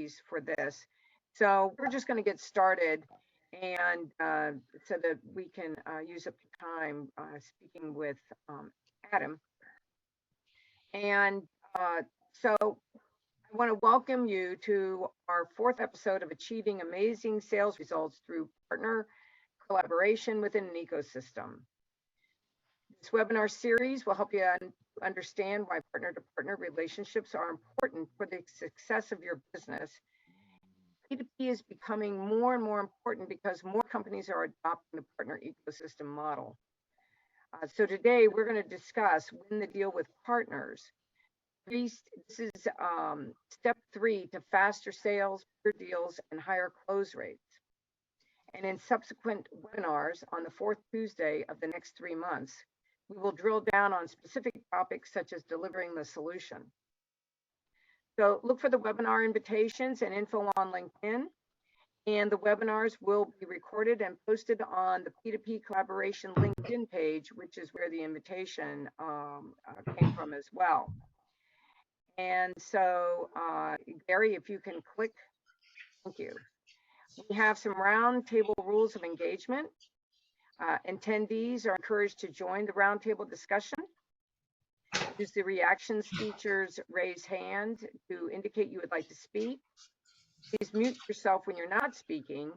series for this. So we're just going to get started, and so that we can use up the time speaking with Adam. And so I want to welcome you to our 4th episode of Achieving Amazing Sales Results Through Partner Collaboration Within an Ecosystem. This webinar series will help you understand why partner-to-partner relationships are important for the success of your business. P2P is becoming more and more important because more companies are adopting the partner ecosystem model. So today we're going to discuss win the deal with partners. This is step 3 to faster sales, better deals, and higher close rates. And in subsequent webinars on the 4th Tuesday of the next 3 months, we will drill down on specific topics such as delivering the solution. So look for the webinar invitations and info on LinkedIn. And the webinars will be recorded and posted on the P2P Collaboration LinkedIn page, which is where the invitation came from as well. And so, Gary, if you can click, thank you. We have some roundtable rules of engagement. Attendees are encouraged to join the roundtable discussion. Use the reactions features, raise hand to indicate you would like to speak. Please mute yourself when you're not speaking.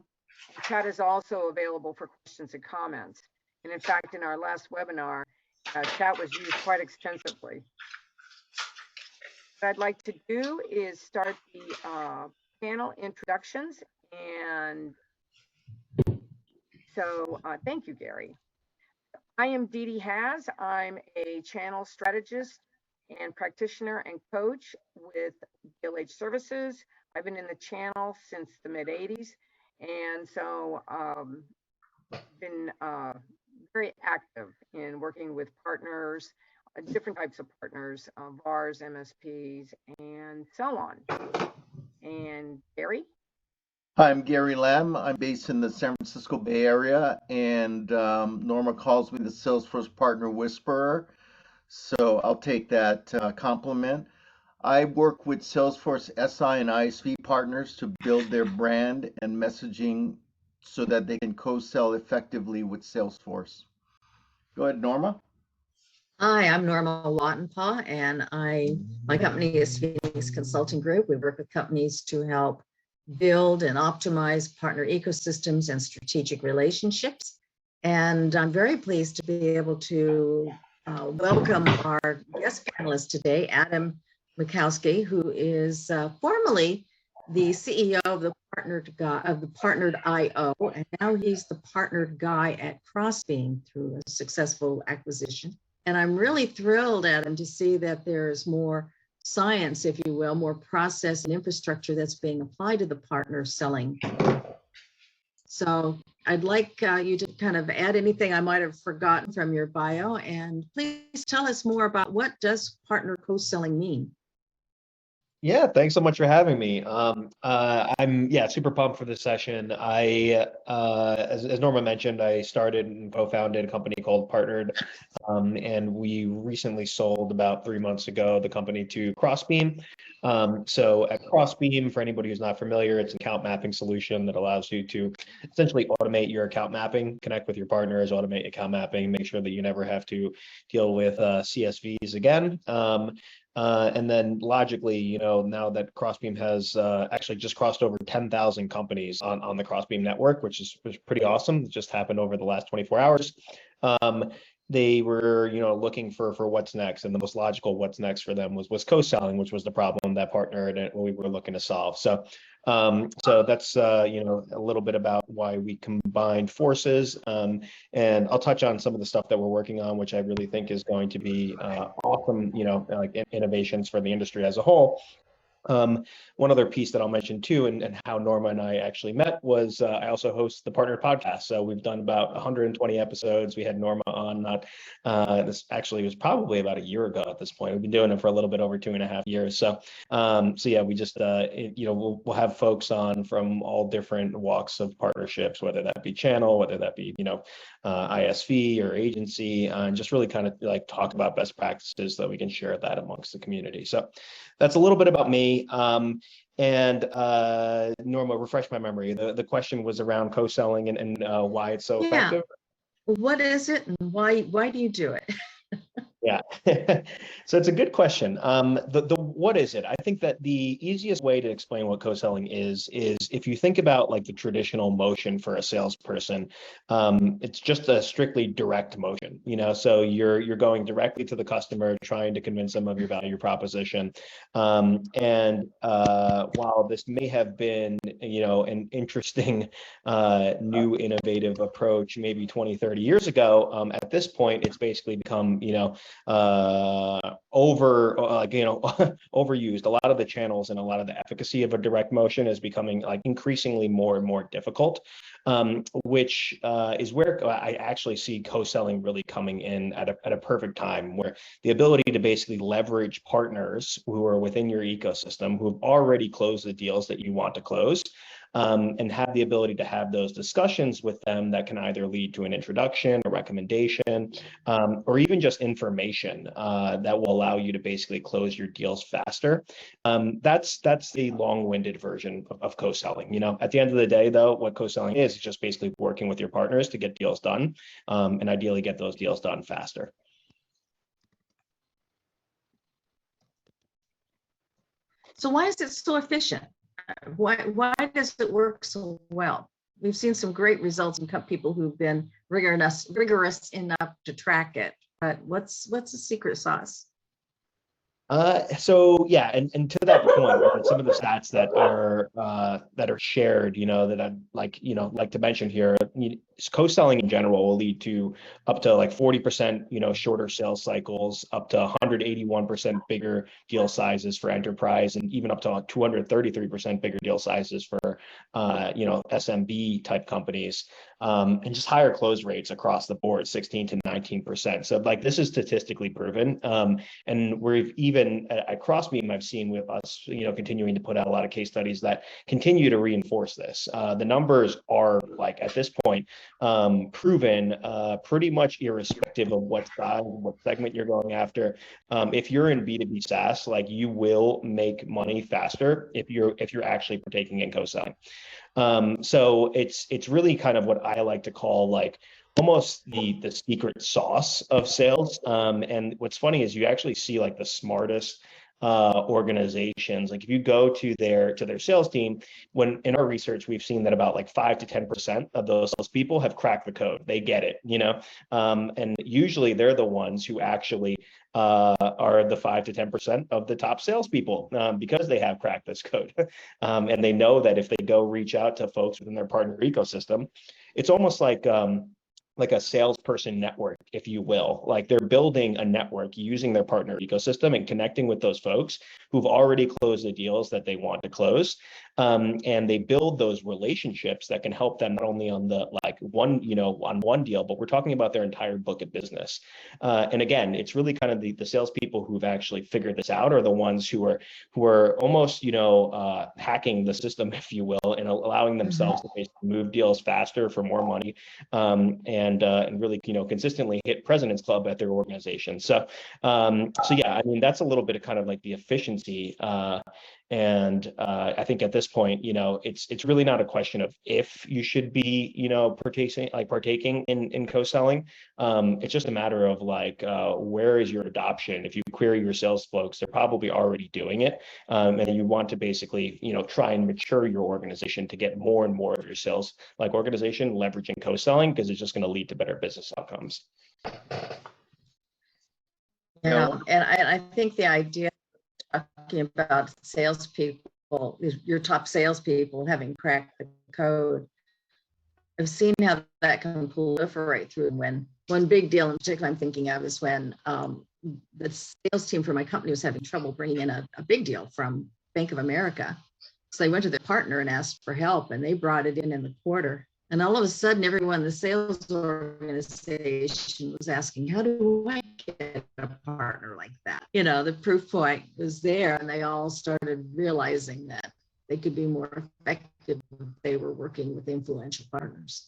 And chat is also available for questions and comments. And in fact, in our last webinar, chat was used quite extensively. What I'd like to do is start the panel introductions. And so thank you, Gary. I am Dee Dee Haas. I'm a channel strategist and practitioner and coach with DLH Services. I've been in the channel since the mid-'80s, and so been very active in working with partners, different types of partners, VARs, MSPs, and so on. And Gary? Hi, I'm Gary Lam. I'm based in the San Francisco Bay Area, and Norma calls me the Salesforce Partner Whisperer, so I'll take that compliment. I work with Salesforce SI and ISV partners to build their brand and messaging so that they can co-sell effectively with Salesforce. Go ahead, Norma. Hi, I'm Norma Wattenpaw, and my company is Phoenix Consulting Group. We work with companies to help build and optimize partner ecosystems and strategic relationships. And I'm very pleased to be able to welcome our guest panelist today, Adam Michalski, who is formerly the CEO of the Partnered IO, and now he's the partnered guy at Crossbeam through a successful acquisition. And I'm really thrilled, Adam, to see that there's more science, if you will, more process and infrastructure that's being applied to the partner selling. So I'd like you to kind of add anything I might have forgotten from your bio, and please tell us more about what does partner co-selling mean? Yeah, thanks so much for having me. I'm super pumped for this session. As Norma mentioned, I started and co-founded a company called Partnered, and we recently sold about 3 months ago the company to Crossbeam. So at Crossbeam, for anybody who's not familiar, it's an account mapping solution that allows you to essentially automate your account mapping, connect with your partners, automate account mapping, make sure that you never have to deal with CSVs again. And then logically, now that Crossbeam has actually just crossed over 10,000 companies on the Crossbeam network, which is pretty awesome. It just happened over the last 24 hours. They were, looking for what's next, and the most logical what's next for them was co-selling, which was the problem that Partnered and we were looking to solve. So that's a little bit about why we combined forces, and I'll touch on some of the stuff that we're working on, which I really think is going to be awesome, like innovations for the industry as a whole. One other piece that I'll mention too, and how Norma and I actually met was I also host the Partner podcast. So we've done about 120 episodes. We had Norma on, this actually was probably about a year ago at this point. We've been doing it for a little bit over 2.5 years. So yeah, we just, we'll have folks on from all different walks of partnerships, whether that be channel, whether that be, ISV or agency, and just really kind of like talk about best practices so that we can share that amongst the community. So that's a little bit about me. And Norma, refresh my memory. The question was around co-selling and why it's so Yeah. effective. What is it and why do you do it? Yeah, so it's a good question. The what is it? I think that the easiest way to explain what co-selling is if you think about like the traditional motion for a salesperson, it's just a strictly direct motion. You know, so you're going directly to the customer, trying to convince them of your value proposition. And while this may have been, you know, an interesting new innovative approach maybe 20, 30 years ago, at this point, it's basically become, you know, overused. A lot of the channels and a lot of the efficacy of a direct motion is becoming like increasingly more and more difficult, which is where I actually see co-selling really coming in at a perfect time, where the ability to basically leverage partners who are within your ecosystem who have already closed the deals that you want to close, and have the ability to have those discussions with them that can either lead to an introduction, a recommendation, or even just information that will allow you to basically close your deals faster. That's the long-winded version of co-selling. You know, at the end of the day, though, what co-selling is just basically working with your partners to get deals done, and ideally get those deals done faster. So why is it so efficient? Why does it work so well? We've seen some great results in people who've been rigorous enough to track it. But what's the secret sauce? So yeah, and to that point, some of the stats that are shared, you know, that I'd like, you know, like to mention here, co-selling in general will lead to up to like 40%, you know, shorter sales cycles, up to 181% bigger deal sizes for enterprise, and even up to 233% bigger deal sizes for, you know, SMB type companies, and just higher close rates across the board, 16 to 19%. So like this is statistically proven, and we've even at Crossbeam, I've seen with us, you know, continuing to put out a lot of case studies that continue to reinforce this. The numbers are like at this point proven pretty much irrespective of what size, what segment you're going after. If you're in B2B SaaS, like you will make money faster if you're actually partaking in co-selling. So it's really kind of what I like to call like almost the secret sauce of sales. And what's funny is you actually see like the smartest organizations, like if you go to their sales team, when in our research we've seen that about like 5 to 10% of those salespeople have cracked the code. They get it, you know, and usually they're the ones who actually are the 5 to 10% of the top salespeople, because they have cracked this code. And they know that if they go reach out to folks within their partner ecosystem, it's almost like a salesperson network, if you will. Like they're building a network using their partner ecosystem and connecting with those folks who've already closed the deals that they want to close. And they build those relationships that can help them not only on the like one, you know, on one deal, but we're talking about their entire book of business. And again, it's really kind of the salespeople who've actually figured this out are the ones who are almost, you know, hacking the system, if you will, and allowing themselves to basically move deals faster for more money, and really, you know, consistently hit President's Club at their organization. So yeah, I mean, that's a little bit of kind of like the efficiency. I think at this point, you know, it's really not a question of if you should be, you know, partaking in co-selling. It's just a matter of like, where is your adoption? If you query your sales folks, they're probably already doing it. And you want to basically, you know, try and mature your organization to get more and more of your sales like organization leveraging co-selling, because it's just going to lead to better business outcomes. Yeah, and I think the idea of talking about salespeople, your top salespeople having cracked the code, I've seen how that can proliferate through. When one big deal in particular I'm thinking of is when the sales team for my company was having trouble bringing in a big deal from Bank of America. So they went to their partner and asked for help, and they brought it in the quarter. And all of a sudden, everyone in the sales organization was asking, how do I get a partner like that? You know, the proof point was there, and they all started realizing that they could be more effective if they were working with influential partners.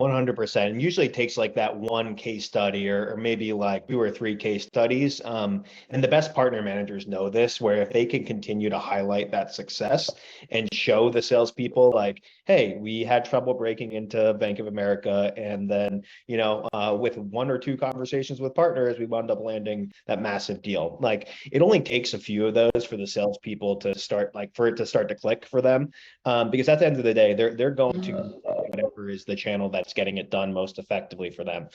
100%. And usually it takes like that one case study or maybe like 2 or 3 case studies. And the best partner managers know this, where if they can continue to highlight that success and show the salespeople like, hey, we had trouble breaking into Bank of America. And then, with 1 or 2 conversations with partners, we wound up landing that massive deal. Like it only takes a few of those for the salespeople to start, like for it to start to click for them. Because at the end of the day, they're going to whatever is the channel that's getting it done most effectively for them.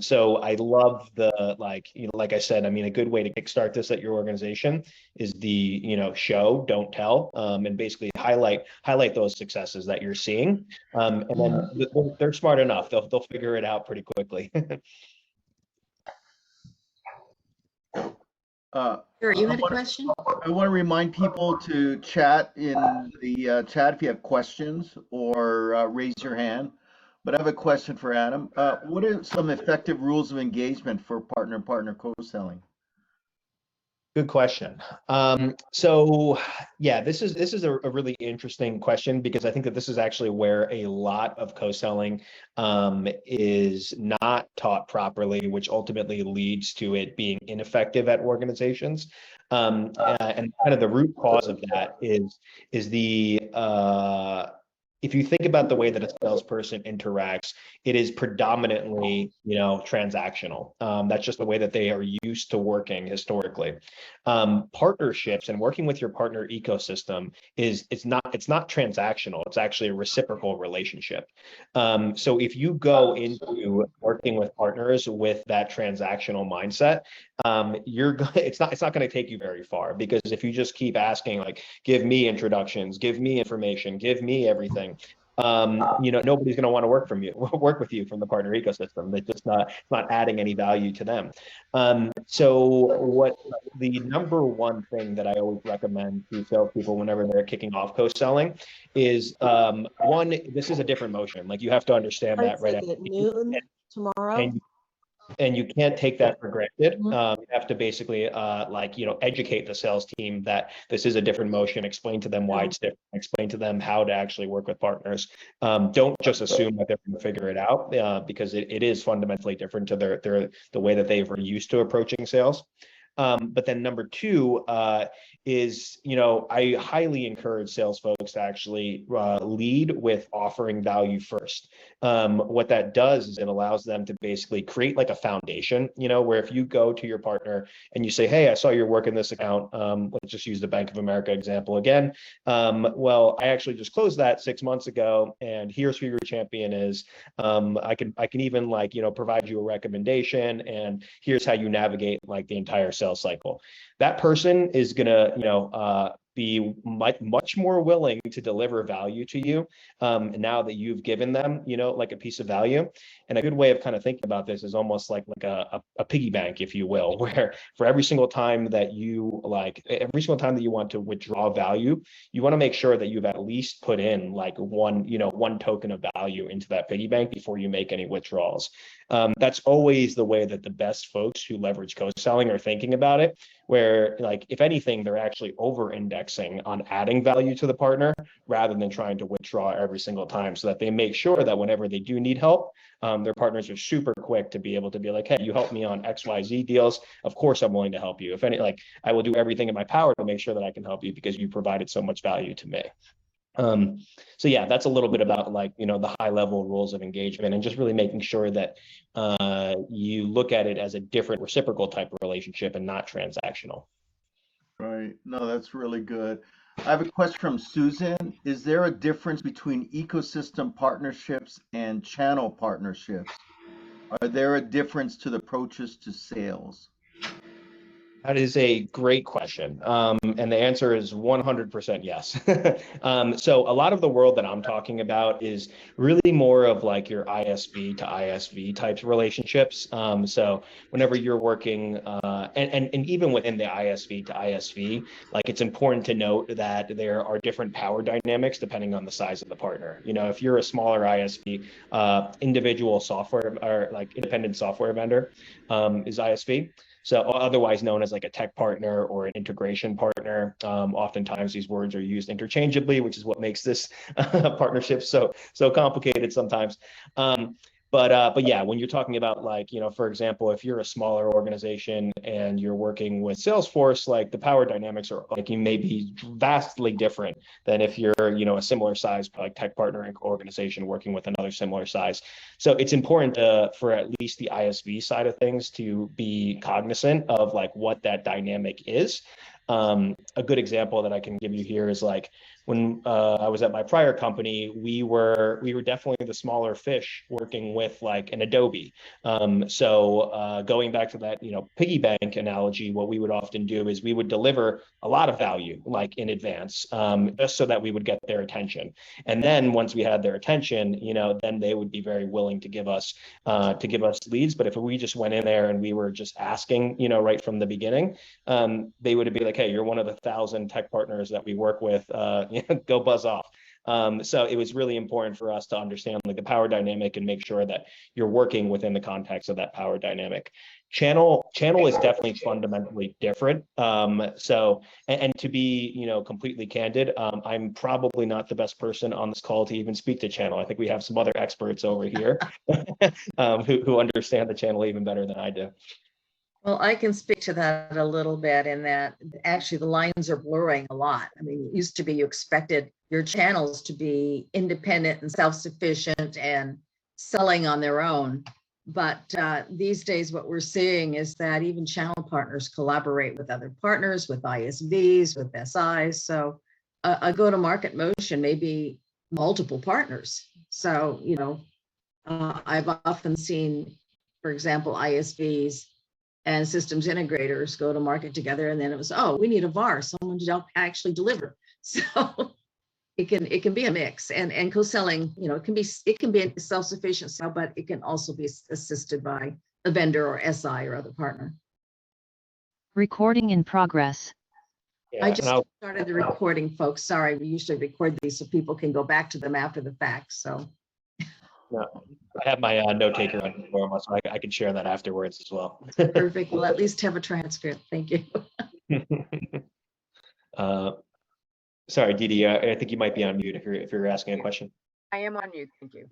So I love the like I said, I mean, a good way to kickstart this at your organization is the show, don't tell, and basically highlight those successes that you're seeing, and then they're smart enough; they'll figure it out pretty quickly. Sure, you had a I question? want to remind people to chat in the chat if you have questions or raise your hand. But I have a question for Adam. What are some effective rules of engagement for partner-partner co-selling? Good question. So yeah, this is a really interesting question because I think that this is actually where a lot of co-selling is not taught properly, which ultimately leads to it being ineffective at organizations. And kind of the root cause of that is the if you think about the way that a salesperson interacts, it is predominantly, transactional. That's just the way that they are used to working historically. Partnerships and working with your partner ecosystem it's not transactional. It's actually a reciprocal relationship. So if you go into working with partners with that transactional mindset, it's not going to take you very far, because if you just keep asking like, give me introductions, give me information, give me everything, nobody's going to want to work with you from the partner ecosystem. It's just not adding any value to them. So what the number one thing that I always recommend to salespeople whenever they're kicking off co-selling is one, this is a different motion. Like you have to understand I'd that say right at noon tomorrow. and you can't take that for granted. You have to basically, educate the sales team that this is a different motion, explain to them why it's different, explain to them how to actually work with partners. Don't just assume that they're going to figure it out, because it is fundamentally different to the way that they've been used to approaching sales. But then number 2 is, I highly encourage sales folks to actually lead with offering value first. What that does is it allows them to basically create like a foundation, where if you go to your partner and you say, hey, I saw you're working this account. Let's just use the Bank of America example again. Well, I actually just closed that 6 months ago, and here's who your champion is. I can even provide you a recommendation, and here's how you navigate like the entire sales cycle. That person is gonna, be much more willing to deliver value to you now that you've given them, like a piece of value. And a good way of kind of thinking about this is almost like a piggy bank, if you will, where for every single time that you want to withdraw value, you want to make sure that you've at least put in like one token of value into that piggy bank before you make any withdrawals. That's always the way that the best folks who leverage co-selling are thinking about it, where like, if anything, they're actually over-indexing on adding value to the partner rather than trying to withdraw every single time, so that they make sure that whenever they do need help, their partners are super quick to be able to be like, hey, you helped me on XYZ deals. Of course, I'm willing to help you. If any, I will do everything in my power to make sure that I can help you because you provided so much value to me. So yeah, that's a little bit about the high level rules of engagement, and just really making sure that you look at it as a different reciprocal type of relationship and not transactional. Right. No, that's really good. I have a question from Susan. Is there a difference between ecosystem partnerships and channel partnerships? Are there a difference to the approaches to sales? That is a great question. And the answer is 100% yes. So a lot of the world that I'm talking about is really more of like your ISV to ISV types of relationships. So whenever you're working, and even within the ISV to ISV, like it's important to note that there are different power dynamics depending on the size of the partner. If you're a smaller ISV, individual software or like independent software vendor is ISV. So otherwise known as like a tech partner or an integration partner. Oftentimes these words are used interchangeably, which is what makes this partnership so complicated sometimes. But yeah, when you're talking about like, for example, if you're a smaller organization and you're working with Salesforce, like the power dynamics are like, you may be vastly different than if you're, a similar size, like tech partner organization working with another similar size. So it's important for at least the ISV side of things to be cognizant of like what that dynamic is. A good example that I can give you here is like when I was at my prior company, we were definitely the smaller fish working with like an Adobe. So going back to that, piggy bank analogy, what we would often do is we would deliver a lot of value like in advance, just so that we would get their attention. And then once we had their attention, then they would be very willing to give us leads. But if we just went in there and we were just asking, right from the beginning, they would be like, hey, you're one of the 1,000 tech partners that we work with, go buzz off. So it was really important for us to understand like the power dynamic and make sure that you're working within the context of that power dynamic. Channel is definitely fundamentally different. And to be, completely candid, I'm probably not the best person on this call to even speak to channel. I think we have some other experts over here who understand the channel even better than I do. Well, I can speak to that a little bit in that actually the lines are blurring a lot. I mean, it used to be you expected your channels to be independent and self-sufficient and selling on their own. But these days, what we're seeing is that even channel partners collaborate with other partners, with ISVs, with SIs. So a go-to-market motion may be multiple partners. So, I've often seen, for example, ISVs and systems integrators go to market together, and then it was, oh, we need a VAR, someone to actually deliver. So it can be a mix, and co-selling, it can be a self-sufficient sale, but it can also be assisted by a vendor or SI or other partner. Recording in progress. Yeah, I just started the recording, folks. Sorry, we usually record these so people can go back to them after the fact. So no, I have my note taker on Norma, so I can share that afterwards as well. perfect. We'll at least have a transcript. Thank you. Sorry, Didi, I think you might be on mute if you're asking a question. I am on mute, thank you.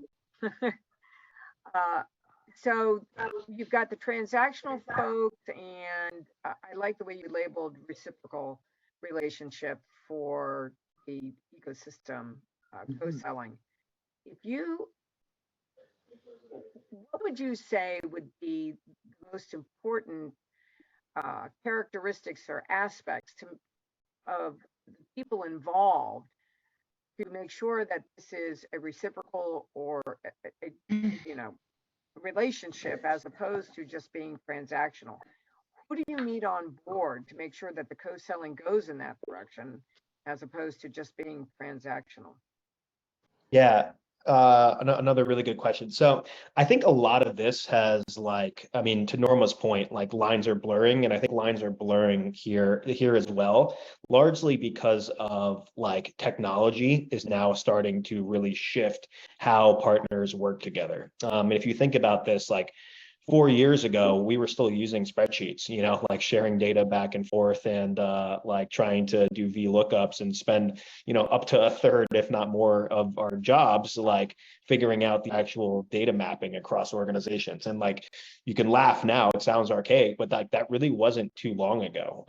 So you've got the transactional folks, and I like the way you labeled reciprocal relationship for the ecosystem co-selling. What would you say would be the most important characteristics or aspects of the people involved to make sure that this is a reciprocal or a relationship as opposed to just being transactional? Who do you need on board to make sure that the co-selling goes in that direction as opposed to just being transactional? Yeah, another really good question. So I think a lot of this has to Norma's point, like lines are blurring, and I think lines are blurring here as well, largely because of like technology is now starting to really shift how partners work together. If you think about this, like 4 years ago, we were still using spreadsheets, like sharing data back and forth and like trying to do VLOOKUPs and spend, up to a third, if not more, of our jobs, like figuring out the actual data mapping across organizations. And like, you can laugh now, it sounds archaic, but like that really wasn't too long ago.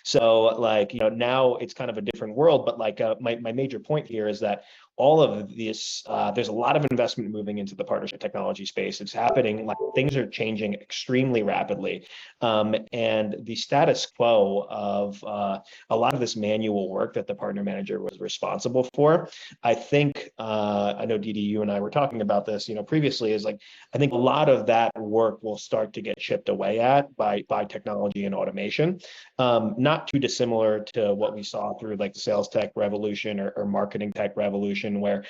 So like, now it's kind of a different world, but like my major point here is that all of this, there's a lot of investment moving into the partnership technology space. It's happening, like things are changing extremely rapidly. And the status quo of a lot of this manual work that the partner manager was responsible for, I think, I know Didi, you and I were talking about this, previously, is like, I think a lot of that work will start to get chipped away at by technology and automation. Not too dissimilar to what we saw through like the sales tech revolution or marketing tech revolution, where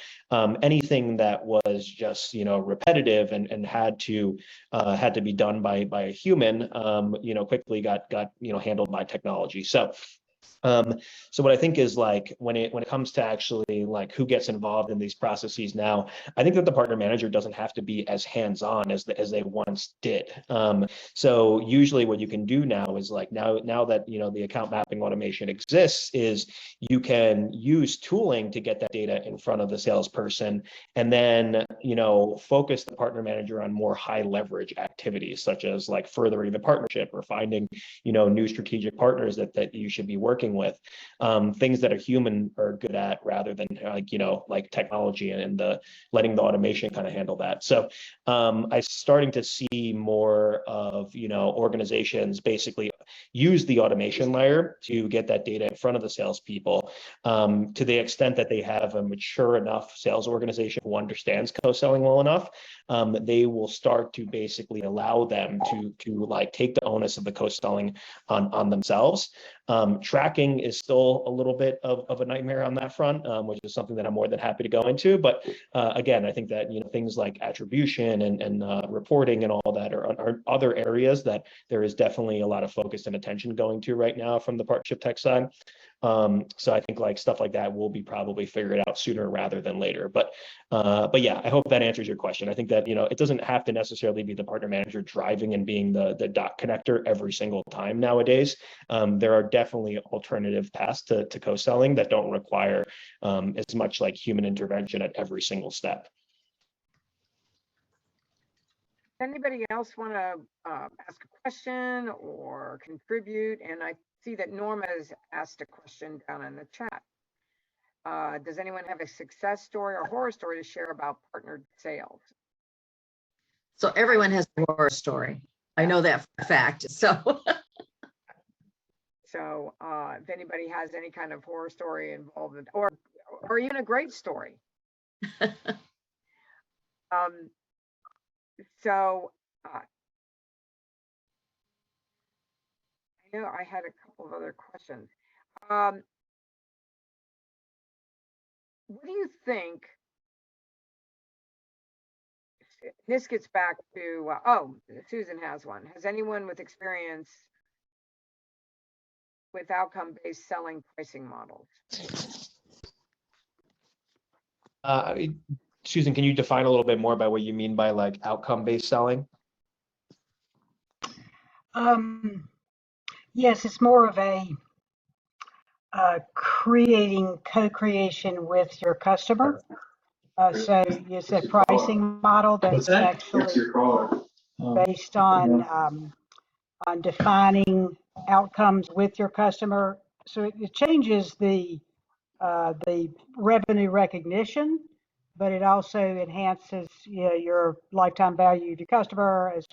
anything that was just repetitive and had to be done by a human quickly got handled by technology. So So what I think is like when it comes to actually like who gets involved in these processes now, I think that the partner manager doesn't have to be as hands-on as they once did. So usually what you can do now is like now that the account mapping automation exists, is you can use tooling to get that data in front of the salesperson, and then focus the partner manager on more high leverage activities such as like furthering the partnership or finding new strategic partners that you should be working with, things that a human are good at rather than like technology and the letting the automation kind of handle that. So I'm starting to see more of organizations basically use the automation layer to get that data in front of the salespeople, to the extent that they have a mature enough sales organization who understands co-selling well enough. They will start to basically allow them to like take the onus of the co-selling on themselves. Tracking is still a little bit of a nightmare on that front, which is something that I'm more than happy to go into. But again, I think that things like attribution and reporting and all that are other areas that there is definitely a lot of focus and attention going to right now from the partnership tech side. So I think like stuff like that will be probably figured out sooner rather than later. But yeah, I hope that answers your question. I think that it doesn't have to necessarily be the partner manager driving and being the dot connector every single time nowadays. There are definitely alternative paths to co-selling that don't require as much like human intervention at every single step. Anybody else want to ask a question or contribute? And I see that Norma has asked a question down in the chat. Does anyone have a success story or horror story to share about partnered sales? So everyone has a horror story. I know that for a fact. So So if anybody has any kind of horror story involved in, or even a great story. So I know I had a couple of other questions. What do you think? This gets back to, Susan has one. Has anyone with experience with outcome-based selling pricing models? Susan, can you define a little bit more about what you mean by like outcome-based selling? Yes, it's more of a creating co-creation with your customer. So it's a pricing model that's actually based on defining outcomes with your customer. So it changes the revenue recognition, but it also enhances your lifetime value to your customer as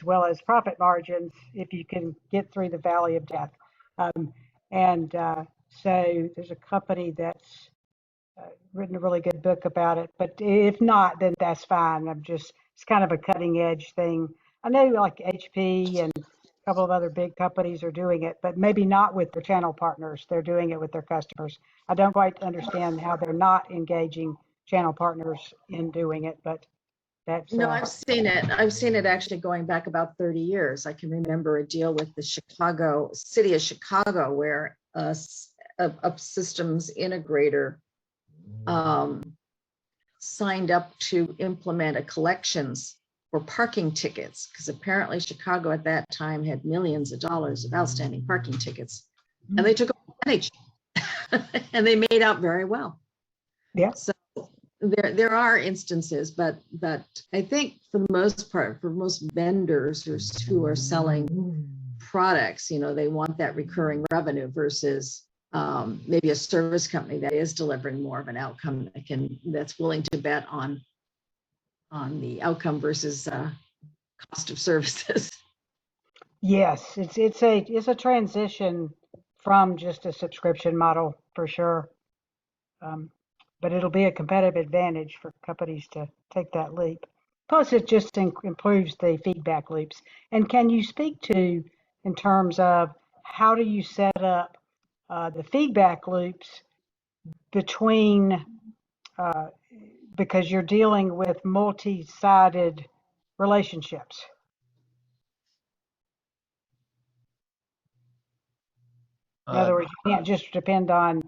well as profit margins if you can get through the valley of death. So there's a company that's written a really good book about it, but if not, then that's fine. It's kind of a cutting edge thing. I know like HP and a couple of other big companies are doing it, but maybe not with their channel partners. They're doing it with their customers. I don't quite understand how they're not engaging channel partners in doing it, but that's no, I've seen it. I've seen it actually going back about 30 years. I can remember a deal with the city of Chicago, where a systems integrator signed up to implement a collections for parking tickets, because apparently Chicago at that time had millions of dollars of outstanding parking tickets, and they took advantage and they made out very well. Yeah. So there are instances, but I think for the most part, for most vendors who are selling products, they want that recurring revenue versus maybe a service company that is delivering more of an outcome that's willing to bet on the outcome versus cost of services. Yes, it's a transition from just a subscription model for sure. But it'll be a competitive advantage for companies to take that leap. Plus, it just improves the feedback loops. And can you speak to, in terms of how do you set up the feedback loops between, because you're dealing with multi-sided relationships? In other words, you can't just depend on,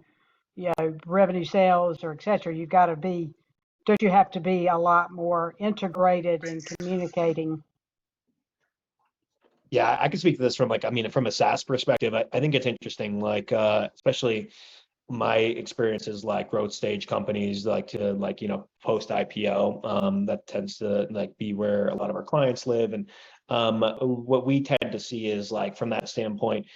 revenue, sales, or et cetera. You've got to be, don't you have to be a lot more integrated in communicating? Yeah, I can speak to this from like, I mean, from a SaaS perspective, I think it's interesting, like, especially my experiences like growth stage companies like to like, post IPO, that tends to like be where a lot of our clients live. And what we tend to see is like from that standpoint,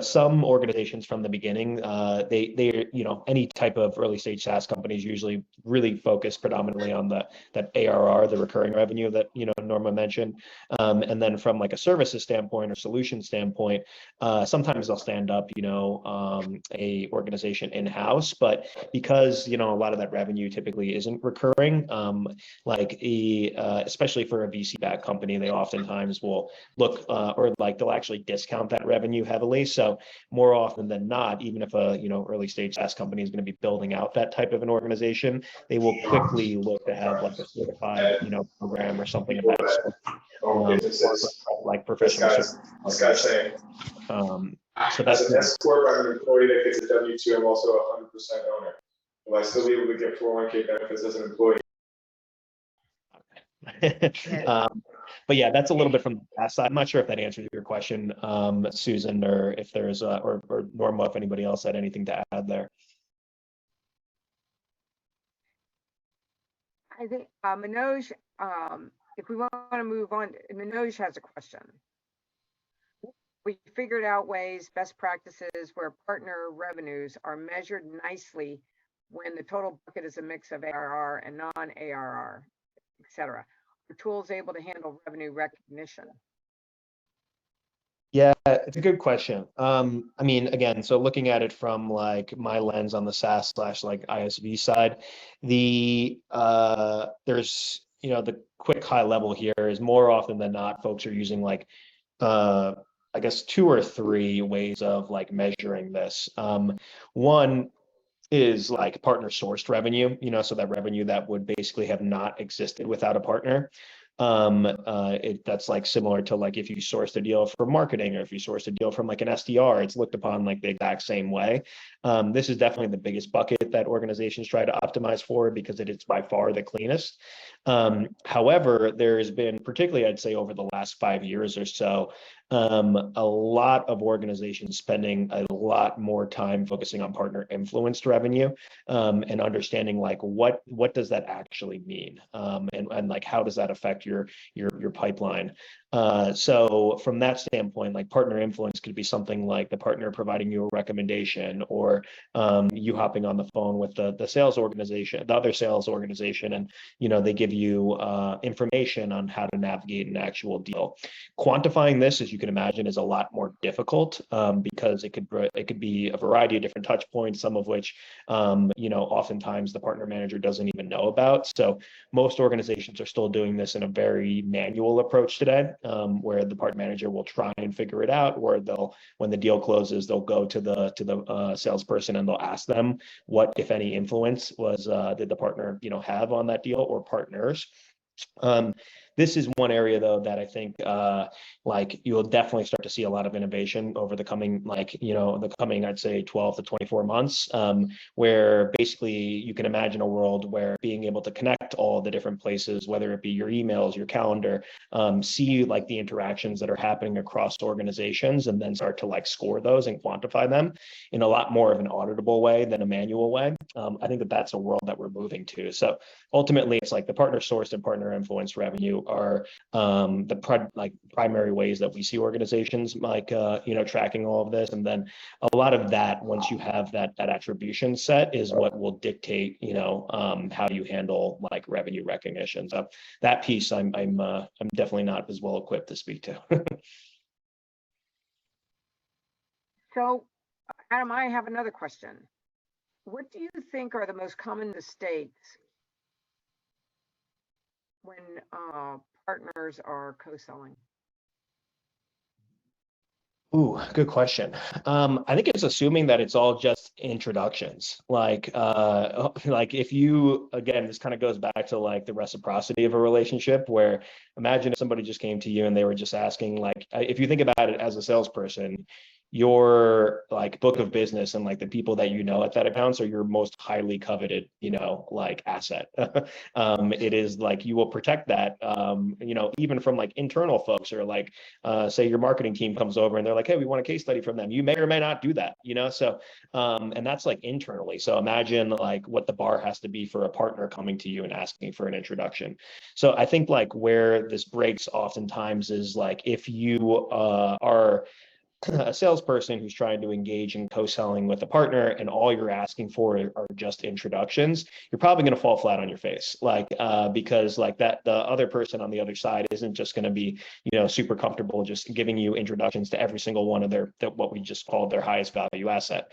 some organizations from the beginning, they any type of early stage SaaS companies usually really focus predominantly on that ARR, the recurring revenue that Norma mentioned. And then from like a services standpoint or solution standpoint, sometimes they'll stand up a organization in-house, but because a lot of that revenue typically isn't recurring, especially for a VC-backed company, they oftentimes will look or like they'll actually discount that revenue heavily. So more often than not, even if a early stage SaaS company is going to be building out that type of an organization, they will quickly look to have like a certified program or something of that sort. Like professional services. This guy's saying, So as that's an S corp, I'm an employee that gets a W-2. I'm also a 100% owner. Will I still be able to get 401k benefits as an employee? But yeah, that's a little bit from the past side. I'm not sure if that answers your question, Susan, or if there's or Norma, if anybody else had anything to add there. I think Manoj, if we want to move on, Manoj has a question. We figured out ways, best practices where partner revenues are measured nicely when the total bucket is a mix of ARR and non-ARR, etc. Are tools able to handle revenue recognition? Yeah, it's a good question. I mean, again, so looking at it from like my lens on the SaaS / like ISV side, there's the quick high level here is more often than not, folks are using like I guess 2 or 3 ways of like measuring this. One is like partner sourced revenue, so that revenue that would basically have not existed without a partner. That's like similar to like if you sourced a deal from marketing or if you sourced a deal from like an SDR, it's looked upon like the exact same way. This is definitely the biggest bucket that organizations try to optimize for because it is by far the cleanest. However, there's been, particularly I'd say over the last 5 years or so, a lot of organizations spending a lot more time focusing on partner influenced revenue, and understanding like what does that actually mean, and like how does that affect your pipeline. So from that standpoint, like partner influence could be something like the partner providing you a recommendation, or you hopping on the phone with the sales organization, the other sales organization, and they give you information on how to navigate an actual deal. Quantifying this, as you can imagine, is a lot more difficult, because it could be a variety of different touch points, some of which oftentimes the partner manager doesn't even know about. So most organizations are still doing this in a very manual approach today, where the partner manager will try and figure it out, or when the deal closes, they'll go to the salesperson and they'll ask them what, if any, influence did the partner have on that deal or partners. This is one area though that I think like you'll definitely start to see a lot of innovation over the coming I'd say 12 to 24 months, where basically you can imagine a world where being able to connect all the different places, whether it be your emails, your calendar, see like the interactions that are happening across organizations, and then start to like score those and quantify them in a lot more of an auditable way than a manual way. I think that's a world that we're moving to. So ultimately, it's like the partner sourced and partner influenced revenue are the primary ways that we see organizations like tracking all of this, and then a lot of that, once you have that attribution set, is what will dictate how you handle like revenue recognition. So that piece, I'm definitely not as well equipped to speak to. So, Adam, I have another question. What do you think are the most common mistakes when partners are co-selling? Ooh, good question. I think it's assuming that it's all just introductions. Like if you, again, this kind of goes back to like the reciprocity of a relationship, where imagine if somebody just came to you and they were just asking, like, if you think about it as a salesperson, your like book of business and like the people that you know at that accounts are your most highly coveted, like asset. It is like you will protect that, even from like internal folks, or like say your marketing team comes over and they're like, hey, we want a case study from them. You may or may not do that, so and that's like internally. So imagine like what the bar has to be for a partner coming to you and asking for an introduction. So I think like where this breaks oftentimes is like if you are a salesperson who's trying to engage in co-selling with a partner and all you're asking for are just introductions, you're probably going to fall flat on your face, like because like that the other person on the other side isn't just going to be super comfortable just giving you introductions to every single one of their what we just called their highest value asset.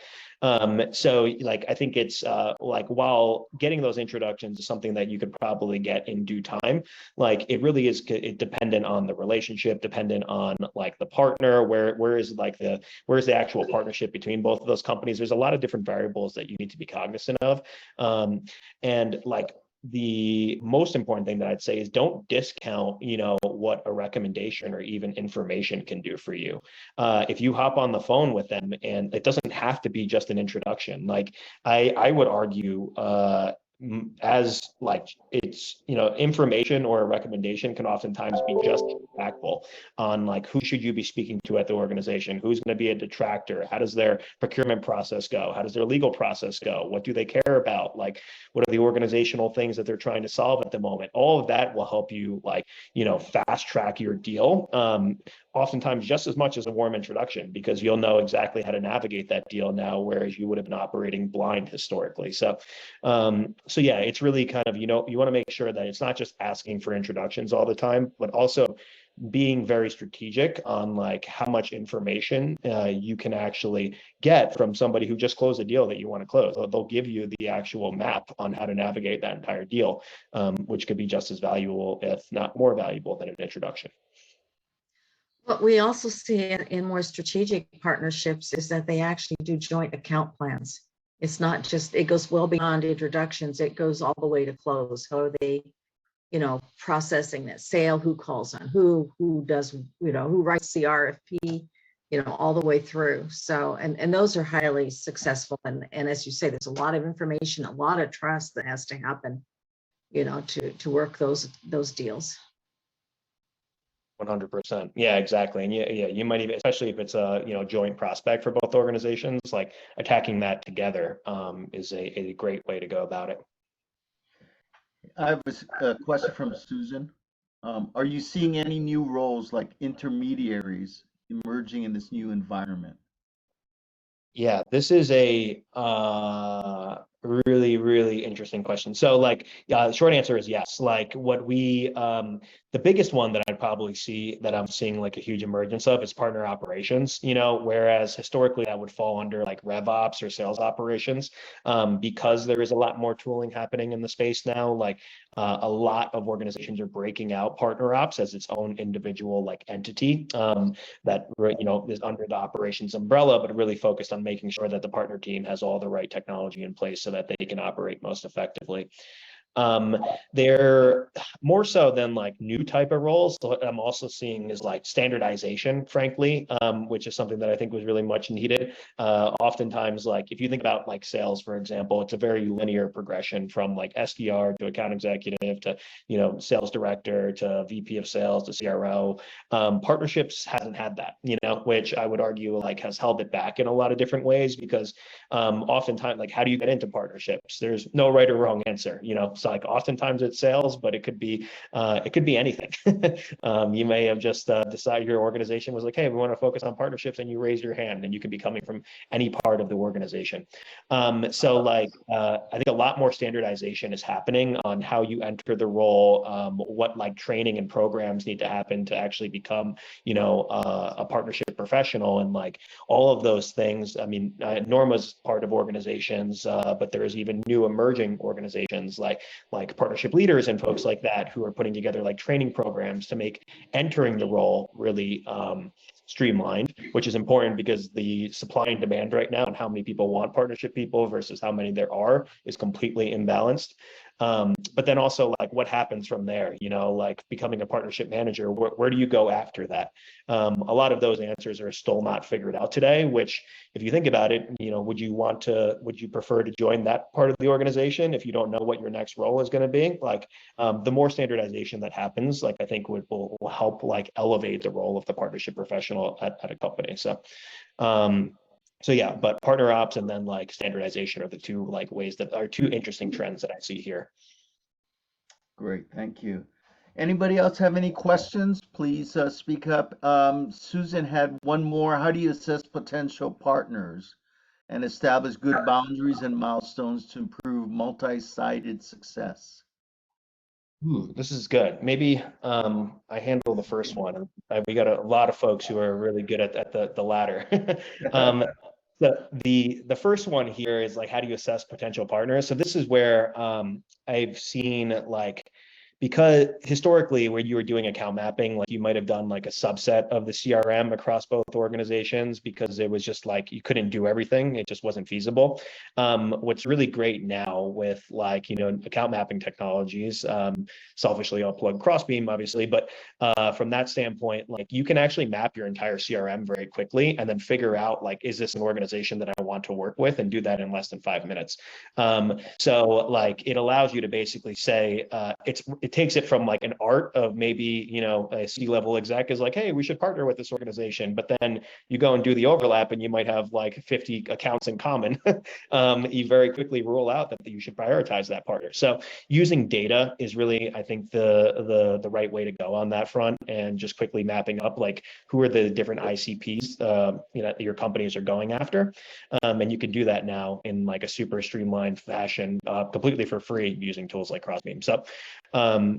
So like I think it's like while getting those introductions is something that you could probably get in due time, like it really is dependent on the relationship, dependent on like the partner, where's the actual partnership between both of those companies. There's a lot of different variables that you need to be cognizant of, and like the most important thing that I'd say is don't discount, what a recommendation or even information can do for you. If you hop on the phone with them, and it doesn't have to be just an introduction. Like I would argue, as like it's information or a recommendation can oftentimes be just impactful on like who should you be speaking to at the organization, who's going to be a detractor, how does their procurement process go, how does their legal process go, what do they care about, like what are the organizational things that they're trying to solve at the moment. All of that will help you like fast track your deal, oftentimes just as much as a warm introduction, because you'll know exactly how to navigate that deal now, whereas you would have been operating blind historically. So yeah, it's really kind of, you want to make sure that it's not just asking for introductions all the time, but also being very strategic on like how much information you can actually get from somebody who just closed a deal that you want to close. They'll give you the actual map on how to navigate that entire deal, which could be just as valuable, if not more valuable, than an introduction. What we also see in more strategic partnerships is that they actually do joint account plans. It's not just, it goes well beyond introductions, it goes all the way to close. How are they, processing that sale, who calls on who does, who writes the RFP, all the way through. So, and those are highly successful. And as you say, there's a lot of information, a lot of trust that has to happen, to work those deals. 100%. Yeah, exactly. And yeah, you might even, especially if it's a joint prospect for both organizations, like attacking that together is a great way to go about it. I have a question from Susan. Are you seeing any new roles like intermediaries emerging in this new environment? Yeah, this is a really, really interesting question. So like, the short answer is yes. Like what we, the biggest one that I'd probably see that I'm seeing like a huge emergence of is partner operations, whereas historically that would fall under like rev ops or sales operations, because there is a lot more tooling happening in the space now. Like a lot of organizations are breaking out partner ops as its own individual like entity, that is under the operations umbrella, but really focused on making sure that the partner team has all the right technology in place so that they can operate most effectively. They're more so than like new type of roles. So what I'm also seeing is like standardization, frankly, which is something that I think was really much needed. Oftentimes, like if you think about like sales, for example, it's a very linear progression from like SDR to account executive to sales director to VP of sales to CRO. Partnerships hasn't had that, which I would argue like has held it back in a lot of different ways, because oftentimes, like how do you get into partnerships? There's no right or wrong answer. So like oftentimes it's sales, but it could be anything. You may have just decided, your organization was like, hey, we want to focus on partnerships, and you raise your hand, and you could be coming from any part of the organization. So like I think a lot more standardization is happening on how you enter the role, what like training and programs need to happen to actually become a partnership professional, and like all of those things. I mean, Norma's part of organizations, but there's even new emerging organizations like partnership leaders and folks like that who are putting together like training programs to make entering the role really streamlined, which is important because the supply and demand right now and how many people want partnership people versus how many there are is completely imbalanced. But then also like what happens from there, you know, like becoming a partnership manager, where do you go after that? A lot of those answers are still not figured out today, which if you think about it, you know, would you prefer to join that part of the organization if you don't know what your next role is going to be? Like the more standardization that happens, like I think will help like elevate the role of the partnership professional at a company. So yeah, but partner ops and then like standardization are the two like ways that are two interesting trends that I see here. Great, thank you. Anybody else have any questions? Please speak up. Susan had one more. How do you assess potential partners and establish good boundaries and milestones to improve multi-sided success? This is good. Maybe I handle the first one. We got a lot of folks who are really good at the latter. The first one here is like, how do you assess potential partners? So this is where I've seen like, because historically when you were doing account mapping, like you might have done like a subset of the CRM across both organizations because it was just like you couldn't do everything. It just wasn't feasible. What's really great now with like, you know, account mapping technologies, selfishly I'll plug Crossbeam obviously, but from that standpoint, like you can actually map your entire CRM very quickly and then figure out like, is this an organization that I want to work with, and do that in less than 5 minutes. So like it allows you to basically say it takes it from like an art of maybe, you know, a C-level exec is like, hey, we should partner with this organization, but then you go and do the overlap and you might have like 50 accounts in common. You very quickly rule out that you should prioritize that partner. So using data is really, I think, the right way to go on that front, and just quickly mapping up like who are the different ICPs you know, your companies are going after, and you can do that now in like a super streamlined fashion, completely for free using tools like Crossbeam. So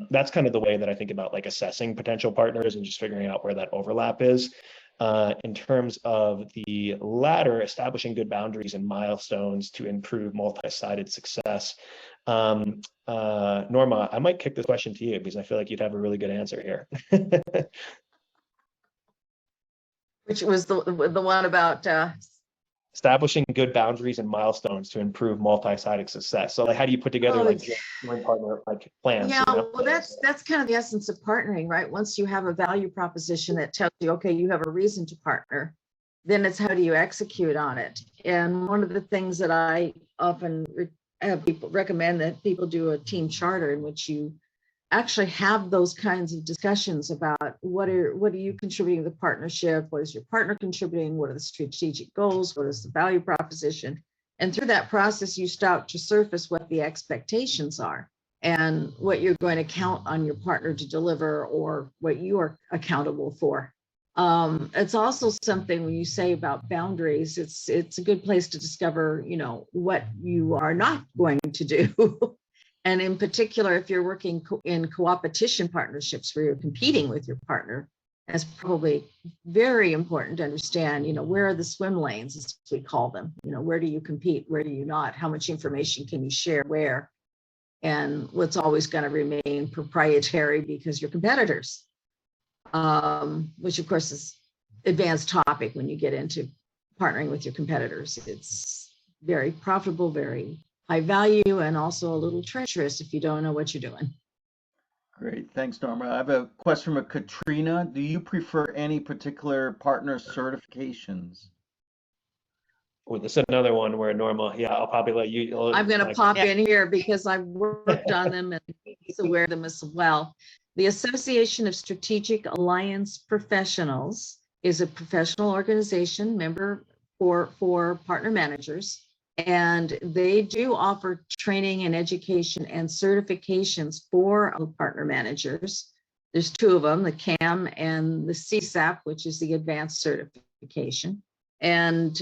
that's kind of the way that I think about like assessing potential partners and just figuring out where that overlap is. In terms of the latter, establishing good boundaries and milestones to improve multi-sided success. Norma, I might kick this question to you because I feel like you'd have a really good answer here. Which was the one about Establishing good boundaries and milestones to improve multi-sided success. So like, how do you put together like joint partner like plans? Yeah, you know? well, that's kind of the essence of partnering, right? Once you have a value proposition that tells you, okay, you have a reason to partner, then it's how do you execute on it. And one of the things that I often have people recommend that people do a team charter in which you actually have those kinds of discussions about what are you contributing to the partnership, what is your partner contributing, what are the strategic goals, what is the value proposition, and through that process you start to surface what the expectations are and what you're going to count on your partner to deliver or what you are accountable for. It's also something when you say about boundaries, it's a good place to discover, you know, what you are not going to do. And in particular, if you're working in co-opetition partnerships where you're competing with your partner, it's probably very important to understand, you know, where are the swim lanes, as we call them, you know, where do you compete, where do you not, how much information can you share where, and what's always going to remain proprietary because you're competitors, which of course is advanced topic when you get into partnering with your competitors. It's very profitable, very high value, and also a little treacherous if you don't know what you're doing. Great, thanks, Norma. I have a question from Katrina. Do you prefer any particular partner certifications? Oh, this is another one where Norma, yeah, I'll probably let you. I'm going to pop in here because I've worked on them and he's aware of them as well. The Association of Strategic Alliance Professionals is a professional organization member for partner managers. And they do offer training and education and certifications for partner managers. There's two of them, the CAM and the CSAP, which is the advanced certification. And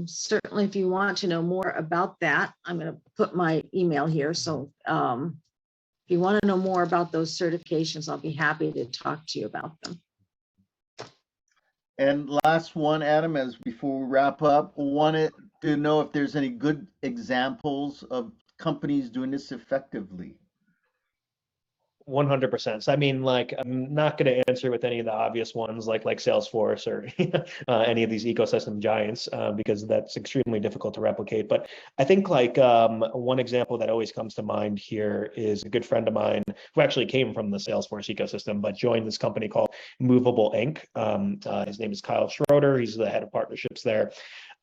certainly if you want to know more about that, I'm going to put my email here. So if you want to know more about those certifications, I'll be happy to talk to you about them. And last one, Adam, as before we wrap up, wanted to know if there's any good examples of companies doing this effectively. 100%. So I mean, like, I'm not going to answer with any of the obvious ones like Salesforce or any of these ecosystem giants because that's extremely difficult to replicate. But I think like one example that always comes to mind here is a good friend of mine who actually came from the Salesforce ecosystem, but joined this company called Movable Inc. His name is Kyle Schroeder. He's the head of partnerships there.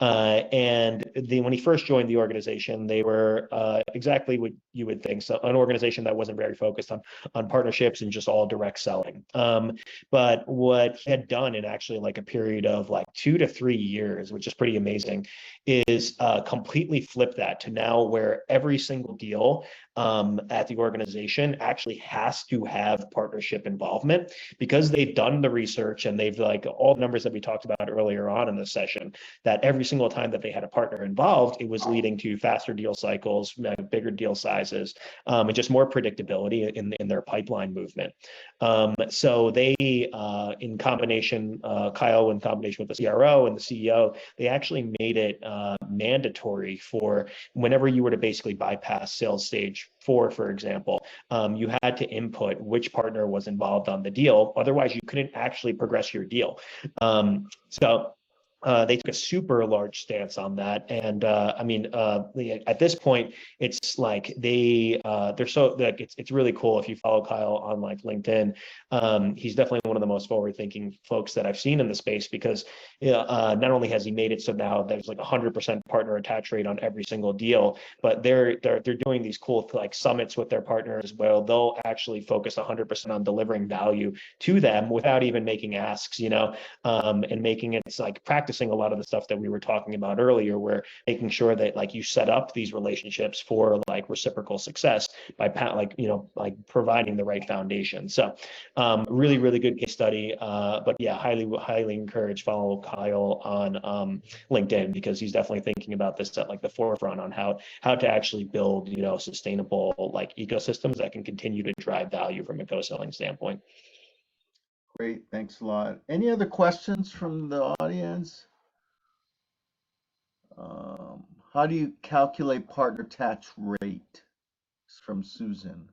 And when he first joined the organization, they were exactly what you would think. So an organization that wasn't very focused on partnerships and just all direct selling. But what he had done in actually like a period of like 2 to 3 years, which is pretty amazing, is completely flip that to now where every single deal at the organization actually has to have partnership involvement because they've done the research and they've like all the numbers that we talked about earlier on in the session, that every single time that they had a partner involved, it was leading to faster deal cycles, bigger deal sizes, and just more predictability in their pipeline movement. So they, in combination, Kyle, in combination with the CRO and the CEO, they actually made it mandatory for whenever you were to basically bypass sales stage 4, for example, you had to input which partner was involved on the deal. Otherwise, you couldn't actually progress your deal. They took a super large stance on that, and I mean, at this point, it's like they're so like it's really cool if you follow Kyle on like LinkedIn. He's definitely one of the most forward-thinking folks that I've seen in the space because not only has he made it so now there's like 100% partner attach rate on every single deal, but they're doing these cool like summits with their partners where they'll actually focus 100% on delivering value to them without even making asks, and making it like practicing a lot of the stuff that we were talking about earlier, where making sure that like you set up these relationships for like reciprocal success by like providing the right foundation. So really, really good case study. But yeah, highly encourage follow Kyle on LinkedIn because he's definitely thinking about this at like the forefront on how to actually build, sustainable like ecosystems that can continue to drive value from a co-selling standpoint. Great, thanks a lot. Any other questions from the audience? How do you calculate partner attach rate? It's from Susan.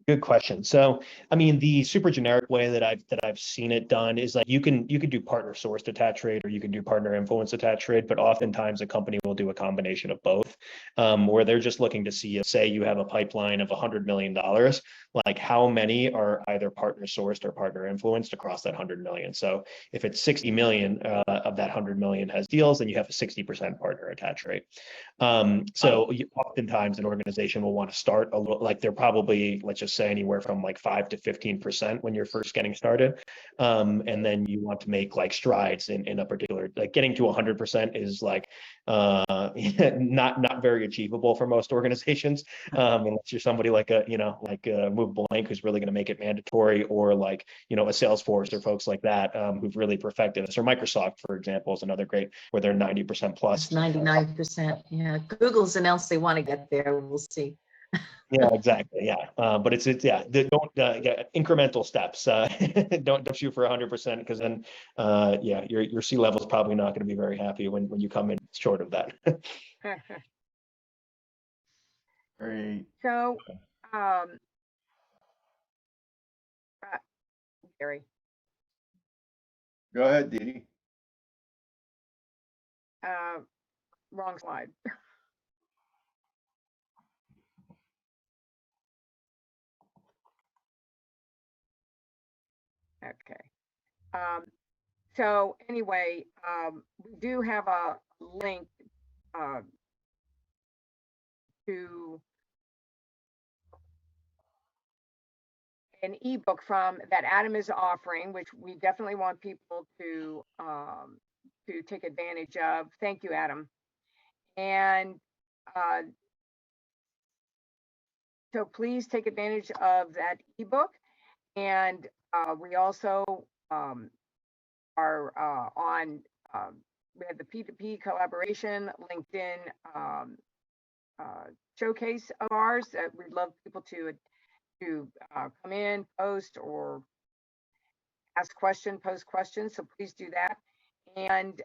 Good question. So, I mean, the super generic way that I've seen it done is like you can do partner sourced attach rate or you can do partner influence attach rate, but oftentimes a company will do a combination of both, where they're just looking to see, say you have a pipeline of $100 million, like how many are either partner sourced or partner influenced across that 100 million. So if it's 60 million of that 100 million has deals, then you have a 60% partner attach rate. Oftentimes an organization will want to start a little, like they're probably, let's just say anywhere from like 5 to 15% when you're first getting started. And then you want to make like strides in a particular, like getting to 100% is like not very achievable for most organizations. Unless you're somebody like a Movable Inc who's really going to make it mandatory, or like, a Salesforce or folks like that who've really perfected this, or Microsoft, for example, is another great where they're 90% plus. It's 99%. Yeah. Google's announced they want to get there. We'll see. Yeah, exactly. Yeah. But it's don't incremental steps. Don't shoot for 100% because then your C level is probably not going to be very happy when you come in short of that. Great. So, Gary. Go ahead, Didi. Wrong slide. Okay. So anyway, we do have a link to an ebook from that Adam is offering, which we definitely want people to take advantage of. Thank you, Adam. And so please take advantage of that ebook. And we also are on, we have the P2P collaboration LinkedIn showcase of ours that we'd love people to come in, post, or ask questions, post questions. So please do that. And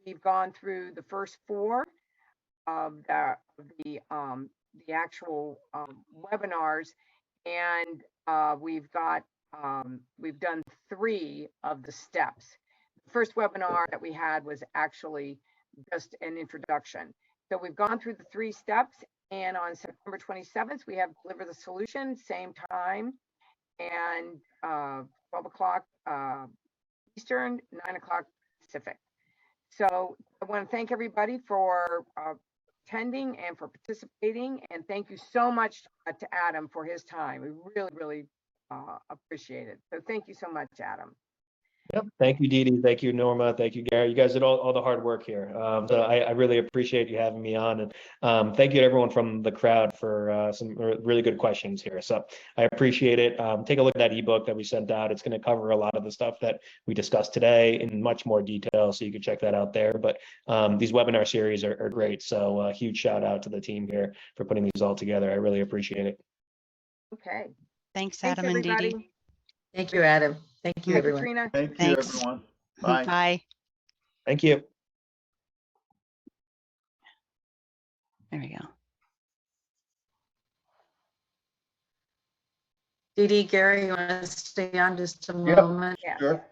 we've gone through the first 4 of the actual webinars, and we've done 3 of the steps. The first webinar that we had was actually just an introduction. So we've gone through the 3 steps, and on September 27th, we have Deliver the Solution, same time, and 12 o'clock Eastern, 9 o'clock Pacific. So I want to thank everybody for attending and for participating, and thank you so much to Adam for his time. We really, really appreciate it. So thank you so much, Adam. Yep. Thank you, Dee Dee. Thank you, Norma. Thank you, Gary. You guys did all the hard work here. So I really appreciate you having me on. And thank you to everyone from the crowd for some really good questions here. So I appreciate it. Take a look at that ebook that we sent out. It's going to cover a lot of the stuff that we discussed today in much more detail. So you can check that out there. But these webinar series are great. So huge shout out to the team here for putting these all together. I really appreciate it. Okay. Thanks, Adam and Dee everybody. Dee. Thank you, Adam. Thank you, Bye, everyone. Katrina. Thank you, Thanks. everyone. Bye. Bye. Thank you. There we go. Dee Dee, Gary, you want to stay on just a Yep. moment? Yeah. Sure.